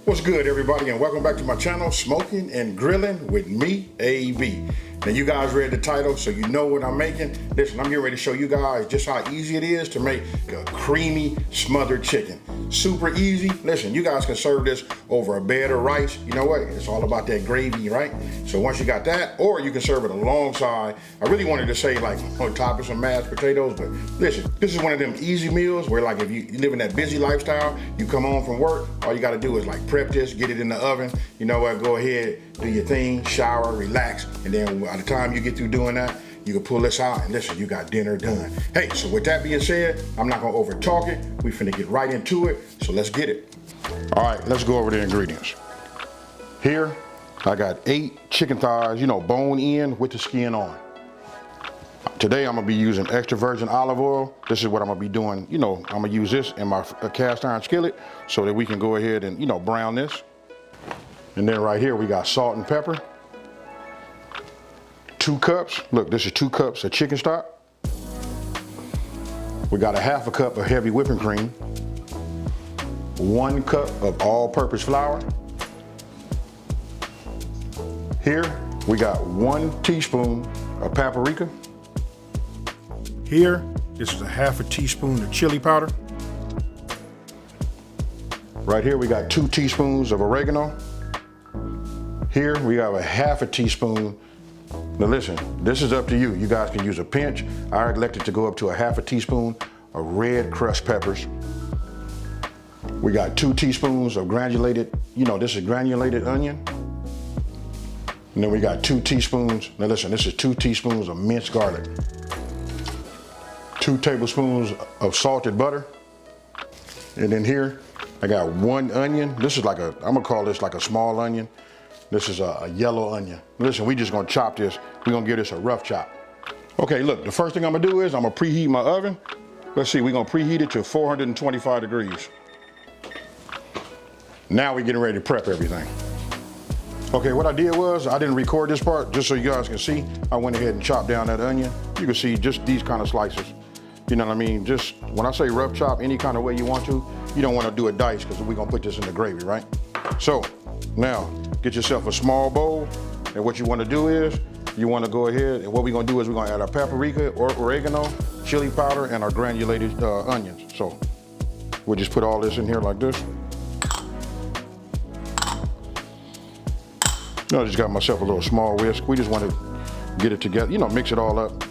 What's good, everybody, and welcome back to my channel, Smoking and Grilling with me, AB. Now, you guys read the title, so you know what I'm making. Listen, I'm getting ready to show you guys just how easy it is to make a creamy smothered chicken. Super easy. Listen, you guys can serve this over a bed of rice. You know what? It's all about that gravy, right? So once you got that, or you can serve it alongside. I really wanted to say like on top of some mashed potatoes, but listen, this is one of them easy meals where like if you live in that busy lifestyle, you come home from work, all you got to do is like prep this, get it in the oven. You know what? Go ahead, do your thing, shower, relax, and then by the time you get through doing that, you can pull this out and listen, you got dinner done. Hey, so with that being said, I'm not gonna over talk it. We finna get right into it, so let's get it. All right, let's go over the ingredients. Here, I got 8 chicken thighs, bone in with the skin on. Today, I'm gonna be using extra virgin olive oil. This is what I'm gonna be doing. I'm gonna use this in my cast iron skillet so that we can go ahead and, brown this. And then right here, we got salt and pepper. 2 cups, look, this is 2 cups of chicken stock. We got a half a cup of heavy whipping cream. 1 cup of all-purpose flour. Here, we got 1 teaspoon of paprika. Here, this is a half a teaspoon of chili powder. Right here, we got 2 teaspoons of oregano. Here, we have a half a teaspoon. Now listen, this is up to you. You guys can use a pinch. I elected to go up to a half a teaspoon of red crushed peppers. We got 2 teaspoons of granulated, this is granulated onion. And then we got 2 teaspoons, now listen, this is 2 teaspoons of minced garlic. 2 tablespoons of salted butter. And then here, I got 1 onion. This is I'm gonna call this like a small onion. This is a yellow onion. Listen, we just gonna chop this. We're gonna give this a rough chop. Okay, look, the first thing I'm gonna do is I'm gonna preheat my oven. Let's see, we're gonna preheat it to 425 degrees. Now we're getting ready to prep everything. Okay, what I did was, I didn't record this part, just so you guys can see. I went ahead and chopped down that onion. You can see just these kind of slices. You know what I mean? Just, when I say rough chop, any kind of way you want to, you don't wanna do it dice, because we're gonna put this in the gravy, right? So, now, get yourself a small bowl, and what you want to do is, you want to go ahead, and what we're going to do is we're going to add our paprika, or oregano, chili powder, and our granulated onions. So, we'll just put all this in here like this. I just got myself a little small whisk. We just want to get it together, mix it all up.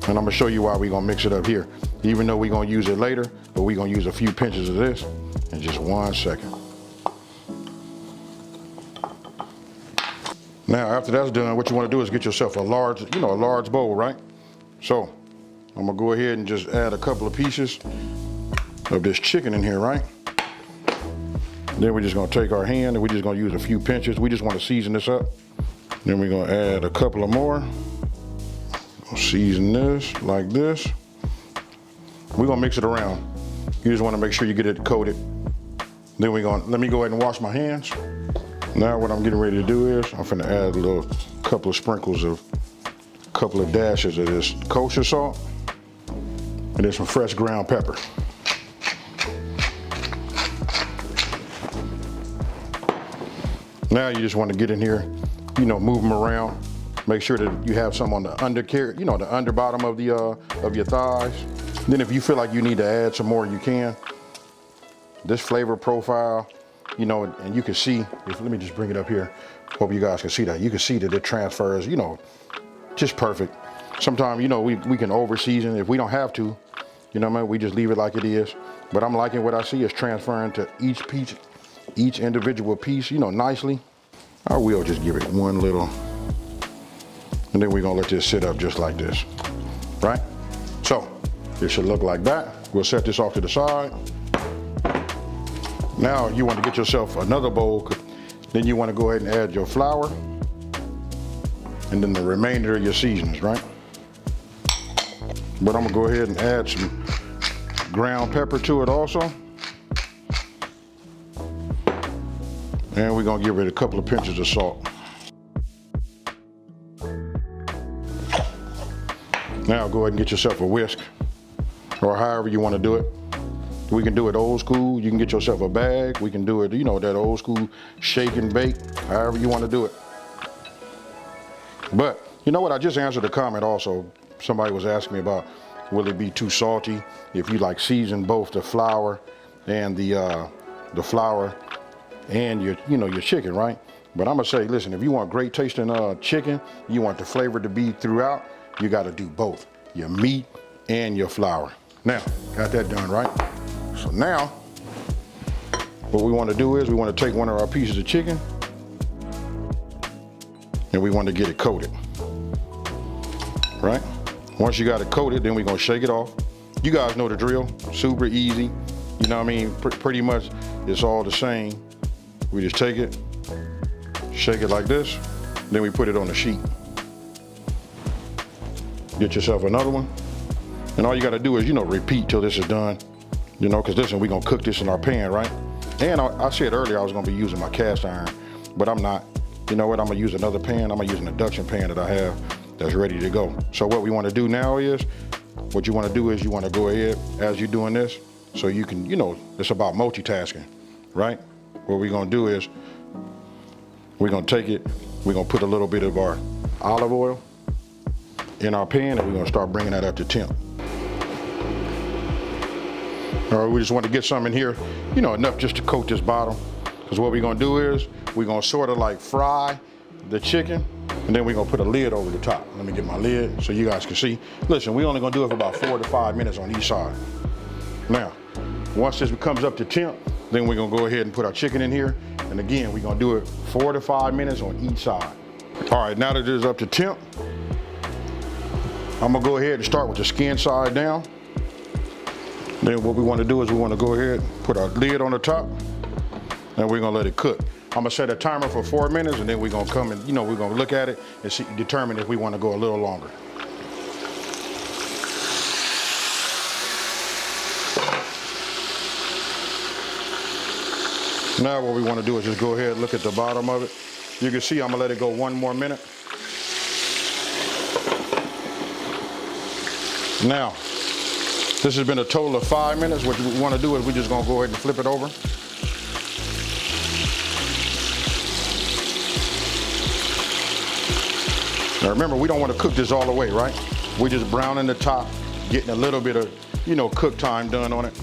And I'm going to show you why we're going to mix it up here. Even though we're going to use it later, but we're going to use a few pinches of this. In just 1 second. Now, after that's done, what you want to do is get yourself a large, a large bowl, right? So, I'm gonna go ahead and just add a couple of pieces of this chicken in here, right? Then we're just gonna take our hand and we're just gonna use a few pinches. We just want to season this up. Then we're gonna add a couple of more. Season this like this. We're gonna mix it around. You just want to make sure you get it coated. Then let me go ahead and wash my hands. Now what I'm getting ready to do is, I'm finna add a couple of sprinkles of, a couple of dashes of this kosher salt, and then some fresh ground pepper. Now you just want to get in here, move them around. Make sure that you have some on the the under bottom of your thighs. Then if you feel like you need to add some more, you can. This flavor profile, and you can see, let me just bring it up here. Hope you guys can see that. You can see that it transfers, just perfect. Sometimes, we can over season if we don't have to, we just leave it like it is. But I'm liking what I see is transferring to each individual piece, nicely. I will just give it one little, and then we're gonna let this sit up just like this, right? So, it should look like that. We'll set this off to the side. Now you want to get yourself another bowl. Then you want to go ahead and add your flour and then the remainder of your seasonings, right? But I'm gonna go ahead and add some ground pepper to it also. And we're gonna give it a couple of pinches of salt. Now go ahead and get yourself a whisk, or however you want to do it. We can do it old school. You can get yourself a bag. We can do it, you know, that old school shake and bake, however you want to do it. But you know what? I just answered a comment also. Somebody was asking me about, will it be too salty if you like season both the flour and the flour and your chicken, right? But I'm gonna say, listen, if you want great tasting chicken, you want the flavor to be throughout, you got to do both, your meat and your flour. Now, got that done, right? So now, what we want to do is we want to take one of our pieces of chicken and we want to get it coated, right? Once you got it coated, then we're gonna shake it off. You guys know the drill, super easy. You know what I mean? Pretty much it's all the same. We just take it, shake it like this, then we put it on the sheet. Get yourself another one. And all you gotta do is, repeat till this is done. Cause listen, we're gonna cook this in our pan, right? And I said earlier I was gonna be using my cast iron, but I'm not. You know what, I'm gonna use another pan. I'm gonna use an induction pan that I have that's ready to go. So what we wanna do now is, what you wanna do is you wanna go ahead as you're doing this, so you can, it's about multitasking, right? What we're gonna do is, we're gonna take it, we're gonna put a little bit of our olive oil in our pan and we're gonna start bringing that up to temp. All right, we just want to get some in here, enough just to coat this bottom. Because what we're gonna do is, we're gonna sort of like fry the chicken and then we're gonna put a lid over the top. Let me get my lid so you guys can see. Listen, we're only gonna do it for about 4 to 5 minutes on each side. Now, once this comes up to temp, then we're gonna go ahead and put our chicken in here. And again, we're gonna do it 4 to 5 minutes on each side. All right, now that it is up to temp, I'm gonna go ahead and start with the skin side down. Then what we wanna do is we wanna go ahead, put our lid on the top, and we're gonna let it cook. I'm gonna set a timer for 4 minutes, and then we're gonna come and, we're gonna look at it and determine if we wanna go a little longer. Now what we wanna do is just go ahead and look at the bottom of it. You can see I'm gonna let it go 1 more minute. Now, this has been a total of 5 minutes. What we want to do is we're just going to go ahead and flip it over. Now remember, we don't want to cook this all the way, right? We're just browning the top, getting a little bit of, cook time done on it.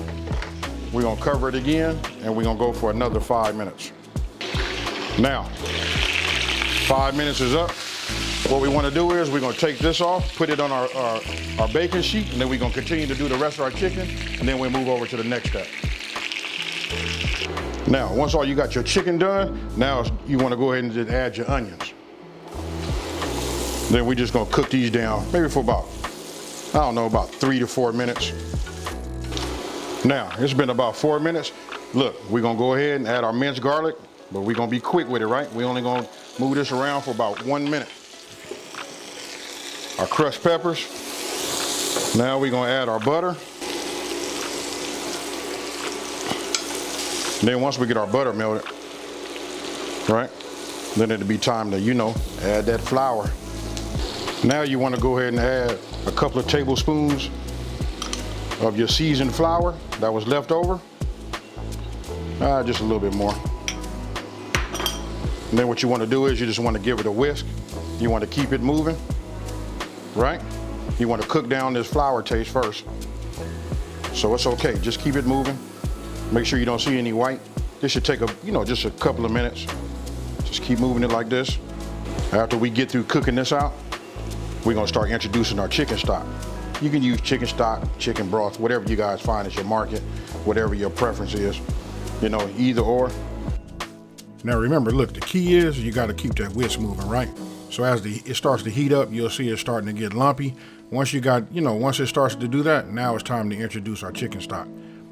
We're going to cover it again, and we're going to go for another 5 minutes. Now, 5 minutes is up. What we want to do is we're going to take this off, put it on our baking sheet, and then we're going to continue to do the rest of our chicken, and then we'll move over to the next step. Now, once you got your chicken done, now you want to go ahead and just add your onions. Then we're just going to cook these down, maybe for about 3 to 4 minutes. Now, it's been about 4 minutes. Look, we're going to go ahead and add our minced garlic, but we're going to be quick with it, right? We're only going to move this around for about 1 minute. Our crushed peppers. Now we're gonna add our butter. Then once we get our butter melted, right, then it'll be time to, add that flour. Now you wanna go ahead and add a couple of tablespoons of your seasoned flour that was left over. Just a little bit more. And then what you wanna do is you just wanna give it a whisk. You wanna keep it moving. Right? You want to cook down this flour taste first. So it's okay, just keep it moving. Make sure you don't see any white. This should take just a couple of minutes. Just keep moving it like this. After we get through cooking this out, we're gonna start introducing our chicken stock. You can use chicken stock, chicken broth, whatever you guys find at your market, whatever your preference is, either or. Now remember, look, the key is you gotta keep that whisk moving, right? So as it starts to heat up, you'll see it starting to get lumpy. Once once it starts to do that, now it's time to introduce our chicken stock.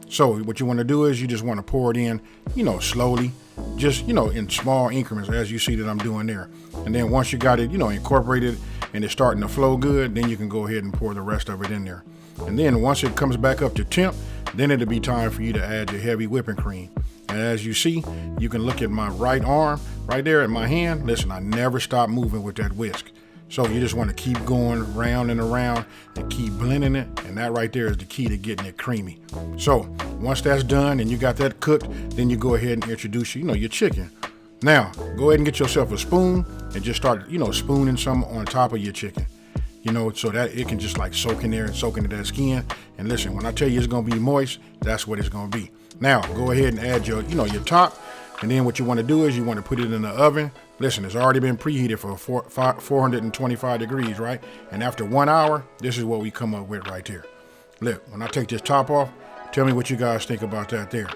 So what you want to do is you just want to pour it in, slowly, just, in small increments as you see that I'm doing there. And then once you got it, incorporated and it's starting to flow good, then you can go ahead and pour the rest of it in there. And then once it comes back up to temp, then it'll be time for you to add your heavy whipping cream. And as you see, you can look at my right arm, right there at my hand. Listen, I never stop moving with that whisk. So you just want to keep going round and around and keep blending it. And that right there is the key to getting it creamy. So Once that's done and you got that cooked, then you go ahead and introduce, your chicken. Now, go ahead and get yourself a spoon and just start, spooning some on top of your chicken. So that it can just like soak in there and soak into that skin. And listen, when I tell you it's gonna be moist, that's what it's gonna be. Now, go ahead and add your, your top. And then what you wanna do is you wanna put it in the oven. Listen, it's already been preheated for 425 degrees, right? And after 1 hour, this is what we come up with right there. Look, when I take this top off, tell me what you guys think about that there.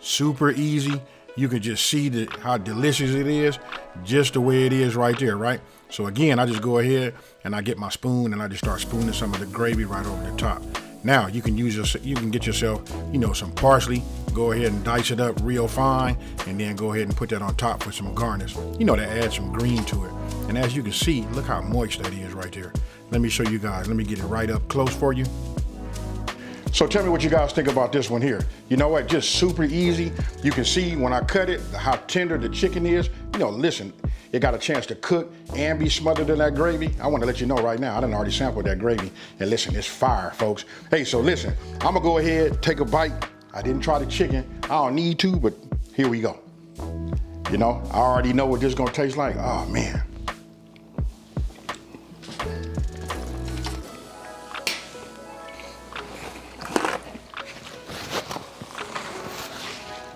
Super easy. You can just see how delicious it is, just the way it is right there, right? So again, I just go ahead and I get my spoon and I just start spooning some of the gravy right over the top. Now you can get yourself, some parsley. Go ahead and dice it up real fine, and then go ahead and put that on top with some garnish. To add some green to it. And as you can see, look how moist that is right there. Let me show you guys. Let me get it right up close for you. So tell me what you guys think about this one here. You know what, just super easy. You can see when I cut it, how tender the chicken is. Listen, it got a chance to cook and be smothered in that gravy. I want to let you know right now, I done already sampled that gravy. And listen, it's fire, folks. Hey, so listen, I'm gonna go ahead, take a bite. I didn't try the chicken. I don't need to, but here we go. I already know what this is gonna taste like. Oh man.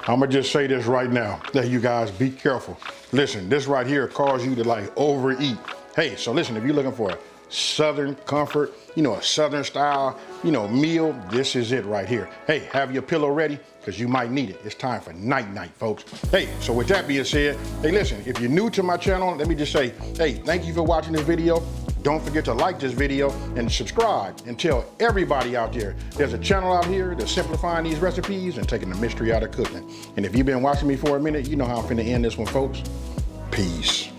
I'm gonna just say this right now, that you guys be careful. Listen, this right here causes you to like overeat. Hey, so listen, if you're looking for a Southern comfort, a Southern style, meal, this is it right here. Hey, have your pillow ready, because you might need it. It's time for night-night, folks. Hey, so with that being said, hey, listen, if you're new to my channel, let me just say, hey, thank you for watching this video. Don't forget to like this video and subscribe, and tell everybody out there there's a channel out here that's simplifying these recipes and taking the mystery out of cooking. And if you've been watching me for a minute, you know how I'm finna end this one, folks. Peace.